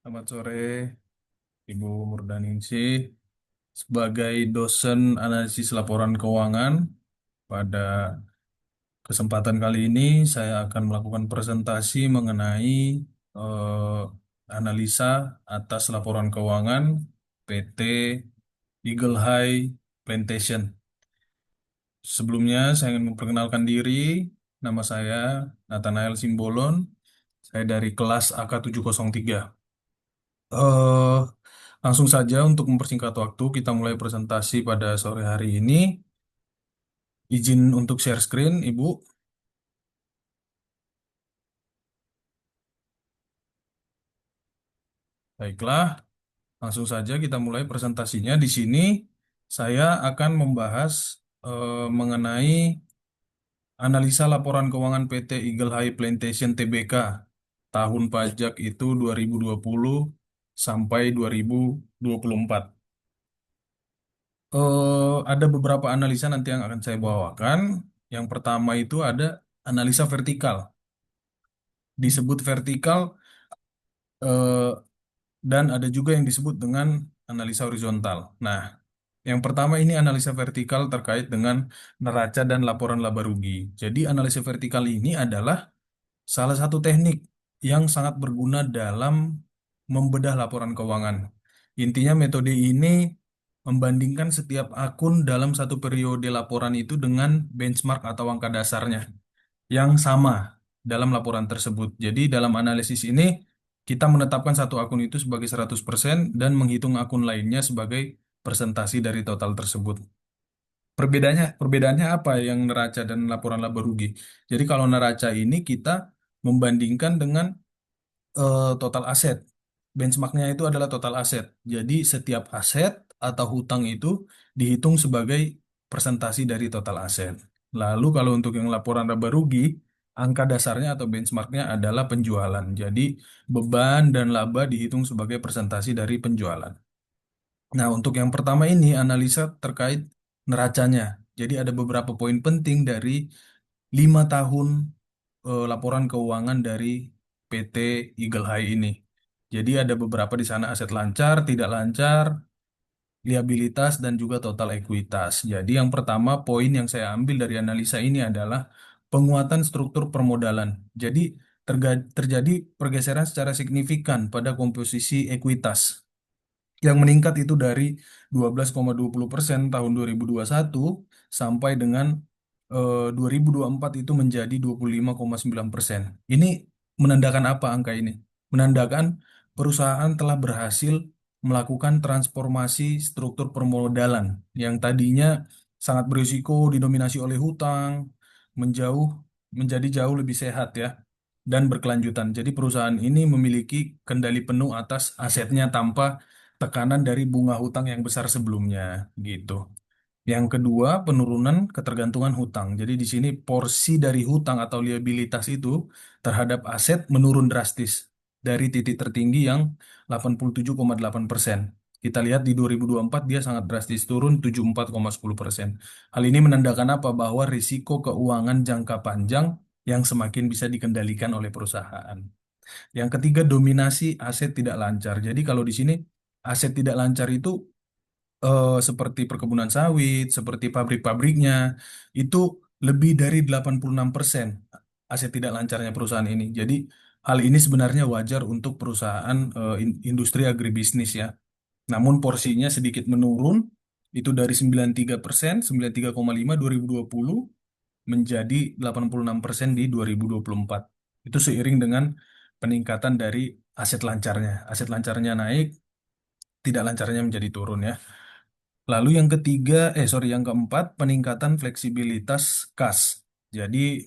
Selamat sore, Ibu Murdaningsih. Sebagai dosen analisis laporan keuangan, pada kesempatan kali ini saya akan melakukan presentasi mengenai eh, analisa atas laporan keuangan PT Eagle High Plantation. Sebelumnya, saya ingin memperkenalkan diri. Nama saya Nathanael Simbolon. Saya dari kelas AK 703. eh Langsung saja untuk mempersingkat waktu, kita mulai presentasi pada sore hari ini. Izin untuk share screen, Ibu. Baiklah, langsung saja kita mulai presentasinya. Di sini saya akan membahas mengenai analisa laporan keuangan PT Eagle High Plantation Tbk. Tahun pajak itu 2020 sampai 2024. Ada beberapa analisa nanti yang akan saya bawakan. Yang pertama itu ada analisa vertikal. Disebut vertikal eh, dan ada juga yang disebut dengan analisa horizontal. Nah, yang pertama ini analisa vertikal terkait dengan neraca dan laporan laba rugi. Jadi analisa vertikal ini adalah salah satu teknik yang sangat berguna dalam membedah laporan keuangan. Intinya metode ini membandingkan setiap akun dalam satu periode laporan itu dengan benchmark atau angka dasarnya yang sama dalam laporan tersebut. Jadi dalam analisis ini kita menetapkan satu akun itu sebagai 100% dan menghitung akun lainnya sebagai persentasi dari total tersebut. Perbedaannya apa yang neraca dan laporan laba rugi? Jadi kalau neraca ini kita membandingkan dengan total aset. Benchmarknya itu adalah total aset. Jadi setiap aset atau hutang itu dihitung sebagai persentasi dari total aset. Lalu kalau untuk yang laporan laba rugi, angka dasarnya atau benchmarknya adalah penjualan. Jadi beban dan laba dihitung sebagai persentasi dari penjualan. Nah, untuk yang pertama ini analisa terkait neracanya. Jadi ada beberapa poin penting dari 5 tahun laporan keuangan dari PT Eagle High ini. Jadi ada beberapa di sana aset lancar, tidak lancar, liabilitas, dan juga total ekuitas. Jadi yang pertama poin yang saya ambil dari analisa ini adalah penguatan struktur permodalan. Jadi terjadi pergeseran secara signifikan pada komposisi ekuitas yang meningkat itu dari 12,20% tahun 2021 sampai dengan 2024 itu menjadi 25,9%. Ini menandakan apa angka ini? Menandakan perusahaan telah berhasil melakukan transformasi struktur permodalan yang tadinya sangat berisiko didominasi oleh hutang menjauh menjadi jauh lebih sehat ya dan berkelanjutan. Jadi perusahaan ini memiliki kendali penuh atas asetnya tanpa tekanan dari bunga hutang yang besar sebelumnya gitu. Yang kedua, penurunan ketergantungan hutang. Jadi di sini porsi dari hutang atau liabilitas itu terhadap aset menurun drastis dari titik tertinggi yang 87,8%. Kita lihat di 2024 dia sangat drastis turun 74,10%. Hal ini menandakan apa? Bahwa risiko keuangan jangka panjang yang semakin bisa dikendalikan oleh perusahaan. Yang ketiga, dominasi aset tidak lancar. Jadi kalau di sini aset tidak lancar itu seperti perkebunan sawit, seperti pabrik-pabriknya, itu lebih dari 86% aset tidak lancarnya perusahaan ini. Jadi hal ini sebenarnya wajar untuk perusahaan industri agribisnis ya. Namun porsinya sedikit menurun, itu dari 93%, 93,5 2020 menjadi 86% di 2024. Itu seiring dengan peningkatan dari aset lancarnya. Aset lancarnya naik, tidak lancarnya menjadi turun ya. Lalu yang ketiga, yang keempat, peningkatan fleksibilitas kas. Jadi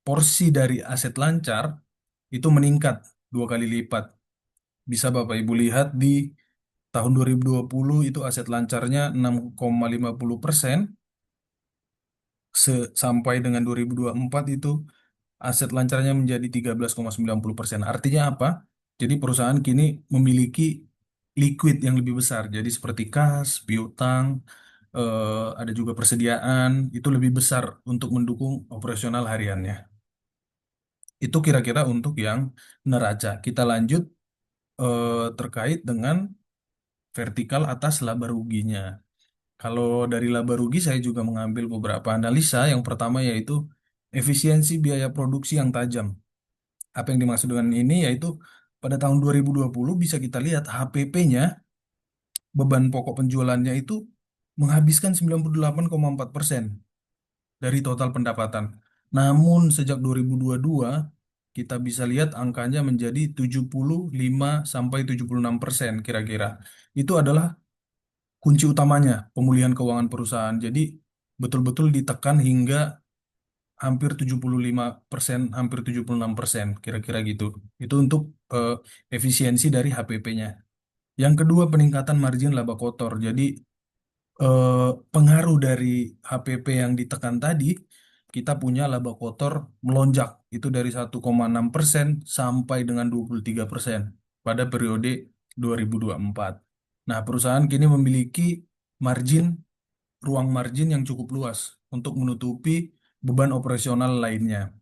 porsi dari aset lancar itu meningkat 2 kali lipat. Bisa Bapak Ibu lihat di tahun 2020 itu aset lancarnya 6,50%, sampai dengan 2024 itu aset lancarnya menjadi 13,90%. Artinya apa? Jadi perusahaan kini memiliki liquid yang lebih besar. Jadi seperti kas, piutang, ada juga persediaan, itu lebih besar untuk mendukung operasional hariannya. Itu kira-kira untuk yang neraca. Kita lanjut terkait dengan vertikal atas laba ruginya. Kalau dari laba rugi saya juga mengambil beberapa analisa. Yang pertama yaitu efisiensi biaya produksi yang tajam. Apa yang dimaksud dengan ini yaitu pada tahun 2020 bisa kita lihat HPP-nya, beban pokok penjualannya itu menghabiskan 98,4% dari total pendapatan. Namun sejak 2022 kita bisa lihat angkanya menjadi 75 sampai 76% kira-kira. Itu adalah kunci utamanya pemulihan keuangan perusahaan. Jadi betul-betul ditekan hingga hampir 75%, hampir 76% kira-kira gitu. Itu untuk eh, efisiensi dari HPP-nya. Yang kedua, peningkatan margin laba kotor. Jadi eh, pengaruh dari HPP yang ditekan tadi, kita punya laba kotor melonjak. Itu dari 1,6% sampai dengan 23% pada periode 2024. Nah, perusahaan kini memiliki margin, ruang margin yang cukup luas untuk menutupi beban operasional lainnya.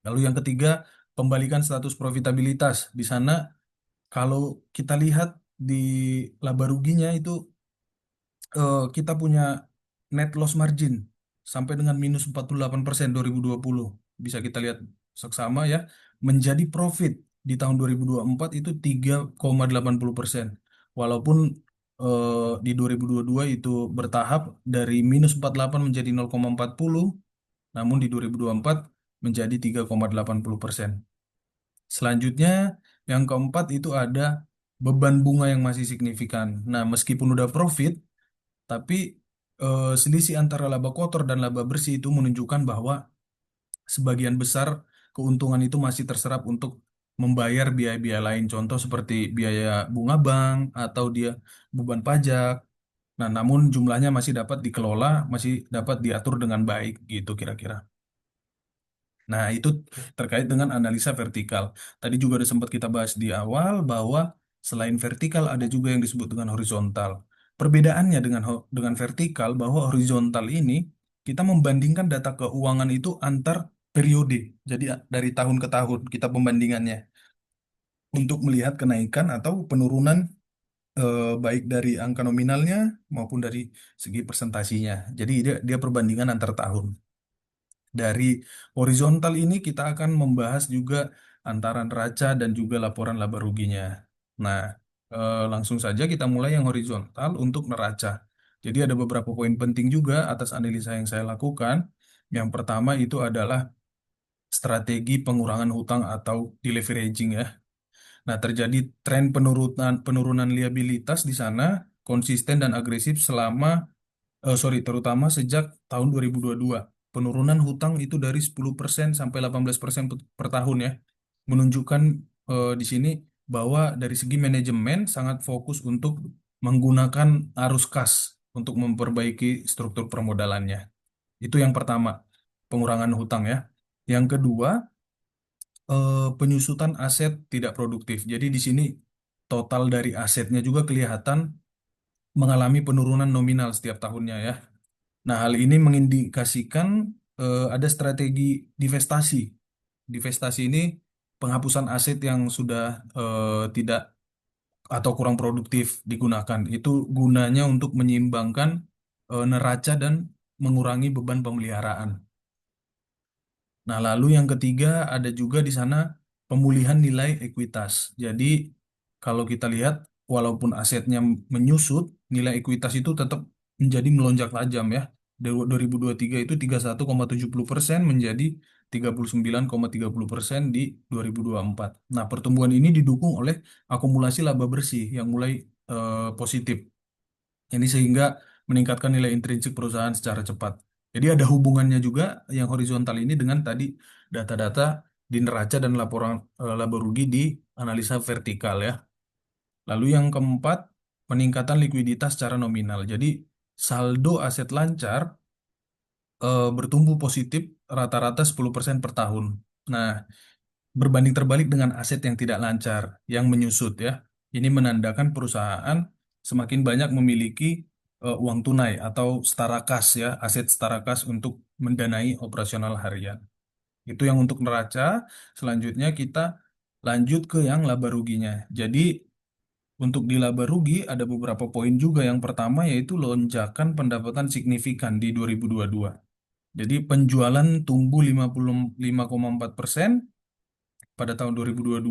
Lalu yang ketiga, pembalikan status profitabilitas. Di sana kalau kita lihat di laba ruginya itu kita punya net loss margin sampai dengan minus 48% 2020. Bisa kita lihat seksama ya, menjadi profit di tahun 2024 itu 3,80%. Walaupun di 2022 itu bertahap dari minus 48 menjadi 0,40, namun di 2024 menjadi 3,80%. Selanjutnya, yang keempat itu ada beban bunga yang masih signifikan. Nah, meskipun udah profit, tapi selisih antara laba kotor dan laba bersih itu menunjukkan bahwa sebagian besar keuntungan itu masih terserap untuk membayar biaya-biaya lain. Contoh seperti biaya bunga bank atau dia beban pajak. Nah, namun jumlahnya masih dapat dikelola, masih dapat diatur dengan baik gitu kira-kira. Nah, itu terkait dengan analisa vertikal. Tadi juga udah sempat kita bahas di awal bahwa selain vertikal ada juga yang disebut dengan horizontal. Perbedaannya dengan vertikal bahwa horizontal ini kita membandingkan data keuangan itu antar periode. Jadi dari tahun ke tahun kita pembandingannya untuk melihat kenaikan atau penurunan baik dari angka nominalnya maupun dari segi persentasinya. Jadi dia perbandingan antar tahun. Dari horizontal ini kita akan membahas juga antara neraca dan juga laporan laba ruginya. Nah, langsung saja kita mulai yang horizontal untuk neraca. Jadi ada beberapa poin penting juga atas analisa yang saya lakukan. Yang pertama itu adalah strategi pengurangan hutang atau deleveraging ya. Nah, terjadi tren penurunan penurunan liabilitas di sana konsisten dan agresif terutama sejak tahun 2022. Penurunan hutang itu dari 10% sampai 18% per tahun ya. Menunjukkan di sini bahwa dari segi manajemen sangat fokus untuk menggunakan arus kas untuk memperbaiki struktur permodalannya. Itu yang pertama, pengurangan hutang ya. Yang kedua, penyusutan aset tidak produktif. Jadi di sini total dari asetnya juga kelihatan mengalami penurunan nominal setiap tahunnya ya. Nah, hal ini mengindikasikan ada strategi divestasi. Divestasi ini penghapusan aset yang sudah tidak atau kurang produktif digunakan. Itu gunanya untuk menyeimbangkan neraca dan mengurangi beban pemeliharaan. Nah, lalu yang ketiga ada juga di sana pemulihan nilai ekuitas. Jadi, kalau kita lihat, walaupun asetnya menyusut, nilai ekuitas itu tetap menjadi melonjak tajam ya. Dari 2023 itu 31,70% menjadi 39,30% di 2024. Nah, pertumbuhan ini didukung oleh akumulasi laba bersih yang mulai positif. Ini sehingga meningkatkan nilai intrinsik perusahaan secara cepat. Jadi ada hubungannya juga yang horizontal ini dengan tadi data-data di neraca dan laporan laba rugi di analisa vertikal ya. Lalu yang keempat, peningkatan likuiditas secara nominal. Jadi saldo aset lancar bertumbuh positif rata-rata 10% per tahun. Nah, berbanding terbalik dengan aset yang tidak lancar, yang menyusut ya. Ini menandakan perusahaan semakin banyak memiliki uang tunai atau setara kas ya, aset setara kas untuk mendanai operasional harian. Itu yang untuk neraca. Selanjutnya kita Lanjut ke yang laba ruginya. Jadi untuk di laba rugi ada beberapa poin juga. Yang pertama yaitu lonjakan pendapatan signifikan di 2022. Jadi penjualan tumbuh 55,4% pada tahun 2022,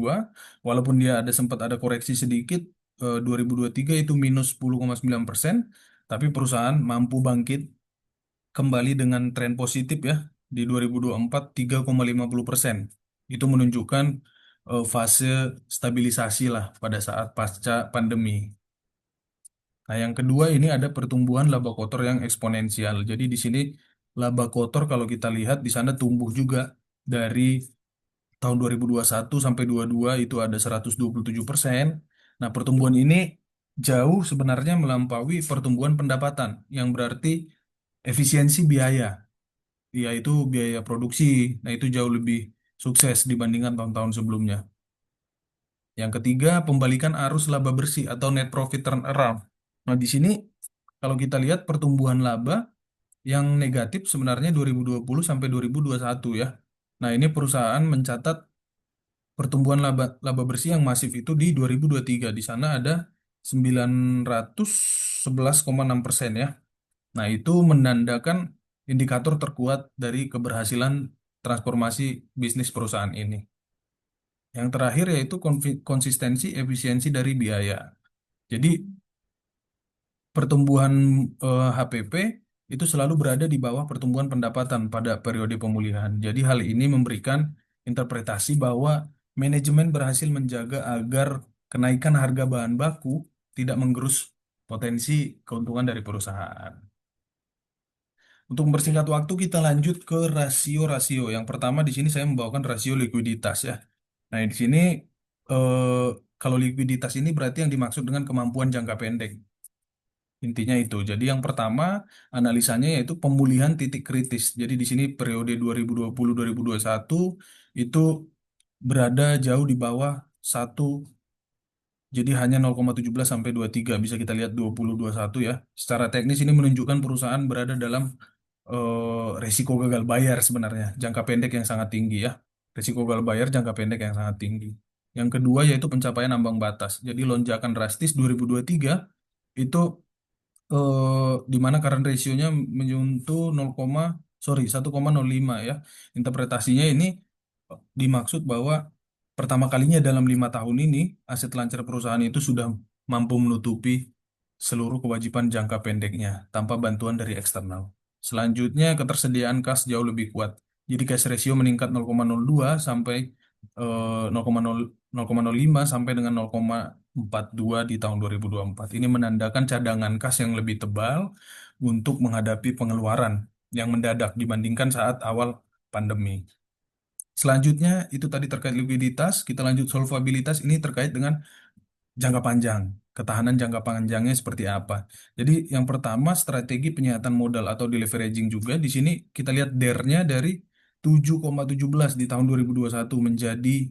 walaupun dia sempat ada koreksi sedikit, 2023 itu minus 10,9%, tapi perusahaan mampu bangkit kembali dengan tren positif ya di 2024 3,50%. Itu menunjukkan fase stabilisasi lah pada saat pasca pandemi. Nah, yang kedua ini ada pertumbuhan laba kotor yang eksponensial. Jadi di sini laba kotor kalau kita lihat di sana tumbuh juga dari tahun 2021 sampai 22 itu ada 127%. Nah, pertumbuhan ini jauh sebenarnya melampaui pertumbuhan pendapatan yang berarti efisiensi biaya, yaitu biaya produksi. Nah, itu jauh lebih sukses dibandingkan tahun-tahun sebelumnya. Yang ketiga, pembalikan arus laba bersih atau net profit turnaround. Nah, di sini kalau kita lihat pertumbuhan laba yang negatif sebenarnya 2020 sampai 2021 ya. Nah, ini perusahaan mencatat pertumbuhan laba laba bersih yang masif itu di 2023. Di sana ada 911,6% ya. Nah, itu menandakan indikator terkuat dari keberhasilan transformasi bisnis perusahaan ini. Yang terakhir yaitu konsistensi efisiensi dari biaya. Jadi pertumbuhan HPP itu selalu berada di bawah pertumbuhan pendapatan pada periode pemulihan. Jadi hal ini memberikan interpretasi bahwa manajemen berhasil menjaga agar kenaikan harga bahan baku tidak menggerus potensi keuntungan dari perusahaan. Untuk mempersingkat waktu, kita lanjut ke rasio-rasio. Yang pertama di sini saya membawakan rasio likuiditas ya. Nah, di sini eh, kalau likuiditas ini berarti yang dimaksud dengan kemampuan jangka pendek. Intinya itu. Jadi yang pertama analisanya yaitu pemulihan titik kritis. Jadi di sini periode 2020-2021 itu berada jauh di bawah satu. Jadi hanya 0,17 sampai 23 bisa kita lihat 2021 ya. Secara teknis ini menunjukkan perusahaan berada dalam resiko gagal bayar sebenarnya, jangka pendek yang sangat tinggi ya. Resiko gagal bayar jangka pendek yang sangat tinggi. Yang kedua yaitu pencapaian ambang batas. Jadi lonjakan drastis 2023 itu di mana current ratio-nya menyentuh 1,05 ya. Interpretasinya ini dimaksud bahwa pertama kalinya dalam 5 tahun ini aset lancar perusahaan itu sudah mampu menutupi seluruh kewajiban jangka pendeknya tanpa bantuan dari eksternal. Selanjutnya ketersediaan kas jauh lebih kuat. Jadi cash ratio meningkat 0,02 sampai 0,05 sampai dengan 0,42 di tahun 2024. Ini menandakan cadangan kas yang lebih tebal untuk menghadapi pengeluaran yang mendadak dibandingkan saat awal pandemi. Selanjutnya itu tadi terkait likuiditas, kita lanjut solvabilitas ini terkait dengan jangka panjang. Ketahanan jangka panjangnya seperti apa? Jadi yang pertama strategi penyihatan modal atau deleveraging juga. Di sini kita lihat DER-nya dari 7,17 di tahun 2021 menjadi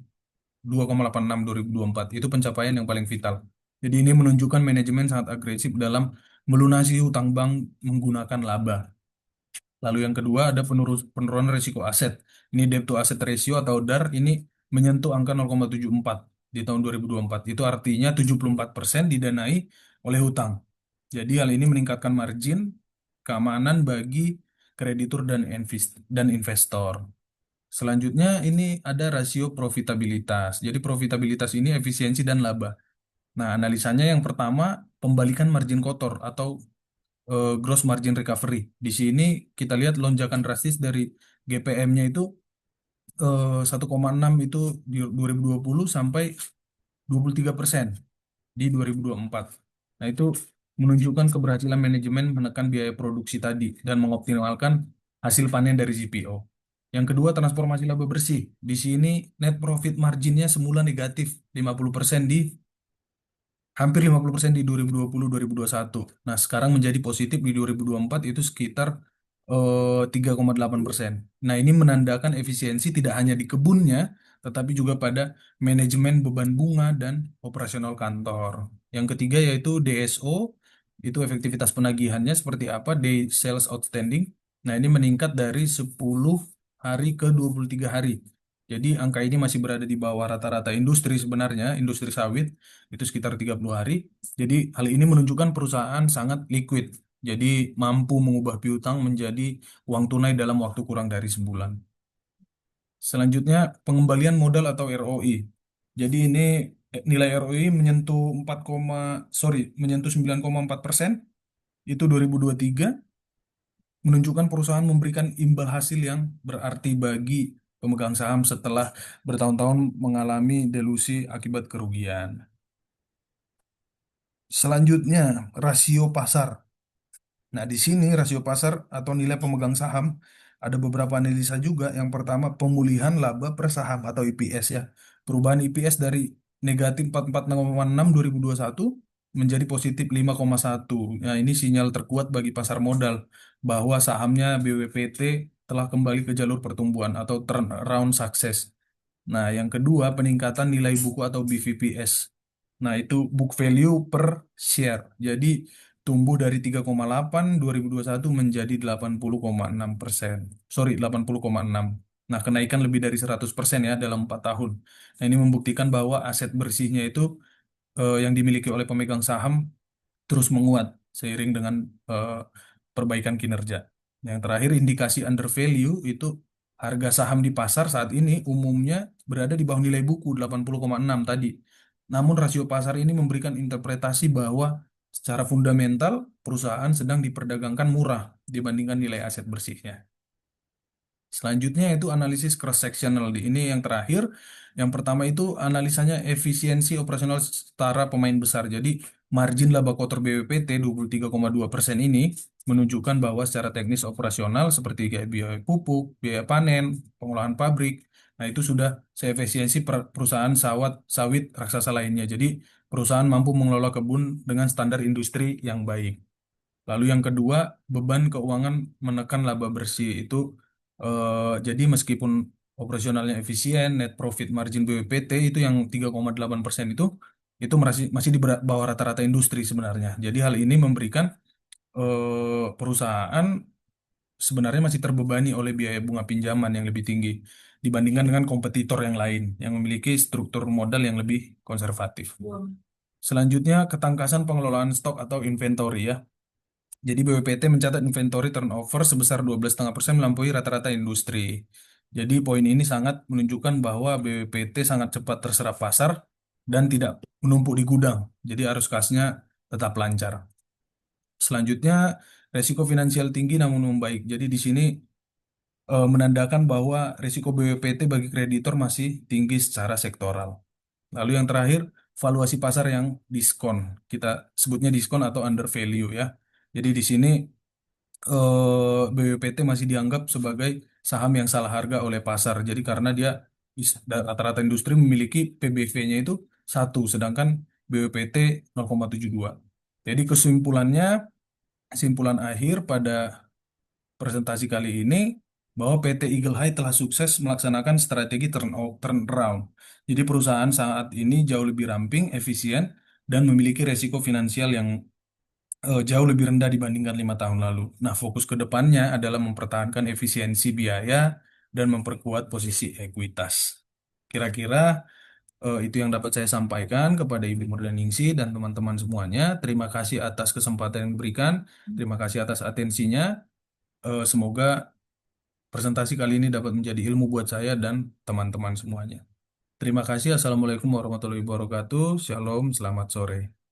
2,86 2024. Itu pencapaian yang paling vital. Jadi ini menunjukkan manajemen sangat agresif dalam melunasi hutang bank menggunakan laba. Lalu yang kedua ada penurunan risiko aset. Ini debt to asset ratio atau DAR ini menyentuh angka 0,74 di tahun 2024. Itu artinya 74% didanai oleh hutang. Jadi hal ini meningkatkan margin keamanan bagi kreditur dan investor. Selanjutnya ini ada rasio profitabilitas. Jadi profitabilitas ini efisiensi dan laba. Nah, analisanya yang pertama pembalikan margin kotor atau gross margin recovery. Di sini kita lihat lonjakan drastis dari GPM-nya itu 1,6 itu di 2020 sampai 23% di 2024. Nah, itu menunjukkan keberhasilan manajemen menekan biaya produksi tadi dan mengoptimalkan hasil panen dari CPO. Yang kedua, transformasi laba bersih. Di sini net profit marginnya semula negatif 50% di hampir 50% di 2020-2021. Nah, sekarang menjadi positif di 2024 itu sekitar 3,8%. Nah, ini menandakan efisiensi tidak hanya di kebunnya, tetapi juga pada manajemen beban bunga dan operasional kantor. Yang ketiga yaitu DSO, itu efektivitas penagihannya seperti apa, Day Sales Outstanding. Nah, ini meningkat dari 10 hari ke 23 hari. Jadi angka ini masih berada di bawah rata-rata industri sebenarnya, industri sawit itu sekitar 30 hari. Jadi hal ini menunjukkan perusahaan sangat liquid. Jadi mampu mengubah piutang menjadi uang tunai dalam waktu kurang dari sebulan. Selanjutnya pengembalian modal atau ROI. Jadi ini nilai ROI menyentuh 4, menyentuh 9,4% itu 2023, menunjukkan perusahaan memberikan imbal hasil yang berarti bagi pemegang saham setelah bertahun-tahun mengalami delusi akibat kerugian. Selanjutnya, rasio pasar. Nah, di sini rasio pasar atau nilai pemegang saham ada beberapa analisa juga. Yang pertama, pemulihan laba per saham atau EPS ya. Perubahan EPS dari negatif 44,6 2021 menjadi positif 5,1. Nah, ini sinyal terkuat bagi pasar modal bahwa sahamnya BWPT telah kembali ke jalur pertumbuhan atau turnaround sukses. Nah, yang kedua, peningkatan nilai buku atau BVPS. Nah, itu book value per share. Jadi, tumbuh dari 3,8 2021 menjadi 80,6%. Sorry, 80,6. Nah, kenaikan lebih dari 100% ya dalam 4 tahun. Nah, ini membuktikan bahwa aset bersihnya itu yang dimiliki oleh pemegang saham terus menguat seiring dengan eh, perbaikan kinerja. Yang terakhir, indikasi under value itu harga saham di pasar saat ini umumnya berada di bawah nilai buku 80,6 tadi. Namun rasio pasar ini memberikan interpretasi bahwa secara fundamental perusahaan sedang diperdagangkan murah dibandingkan nilai aset bersihnya. Selanjutnya itu analisis cross-sectional. Ini yang terakhir. Yang pertama itu analisanya efisiensi operasional setara pemain besar. Jadi margin laba kotor BWPT 23,2% ini menunjukkan bahwa secara teknis operasional seperti kayak biaya pupuk, biaya panen, pengolahan pabrik, nah itu sudah seefisiensi perusahaan sawit raksasa lainnya. Jadi perusahaan mampu mengelola kebun dengan standar industri yang baik. Lalu yang kedua, beban keuangan menekan laba bersih itu jadi meskipun operasionalnya efisien, net profit margin BWPT itu yang 3,8% itu masih di bawah rata-rata industri sebenarnya. Jadi hal ini memberikan perusahaan sebenarnya masih terbebani oleh biaya bunga pinjaman yang lebih tinggi dibandingkan dengan kompetitor yang lain yang memiliki struktur modal yang lebih konservatif. Selanjutnya, ketangkasan pengelolaan stok atau inventory ya. Jadi BPPT mencatat inventory turnover sebesar 12,5% melampaui rata-rata industri. Jadi poin ini sangat menunjukkan bahwa BPPT sangat cepat terserap pasar dan tidak menumpuk di gudang. Jadi arus kasnya tetap lancar. Selanjutnya, resiko finansial tinggi namun membaik. Jadi di sini menandakan bahwa risiko BPPT bagi kreditor masih tinggi secara sektoral. Lalu yang terakhir, valuasi pasar yang diskon. Kita sebutnya diskon atau under value ya. Jadi di sini BPPT masih dianggap sebagai saham yang salah harga oleh pasar. Jadi karena dia rata-rata industri memiliki PBV-nya itu satu, sedangkan BPPT 0,72. Jadi kesimpulan akhir pada presentasi kali ini bahwa PT Eagle High telah sukses melaksanakan strategi turnaround. Jadi perusahaan saat ini jauh lebih ramping, efisien, dan memiliki resiko finansial yang jauh lebih rendah dibandingkan 5 tahun lalu. Nah, fokus ke depannya adalah mempertahankan efisiensi biaya dan memperkuat posisi ekuitas. Kira-kira itu yang dapat saya sampaikan kepada Ibu Murdaningsi dan teman-teman semuanya. Terima kasih atas kesempatan yang diberikan. Terima kasih atas atensinya. Semoga presentasi kali ini dapat menjadi ilmu buat saya dan teman-teman semuanya. Terima kasih. Assalamualaikum warahmatullahi wabarakatuh. Shalom. Selamat sore.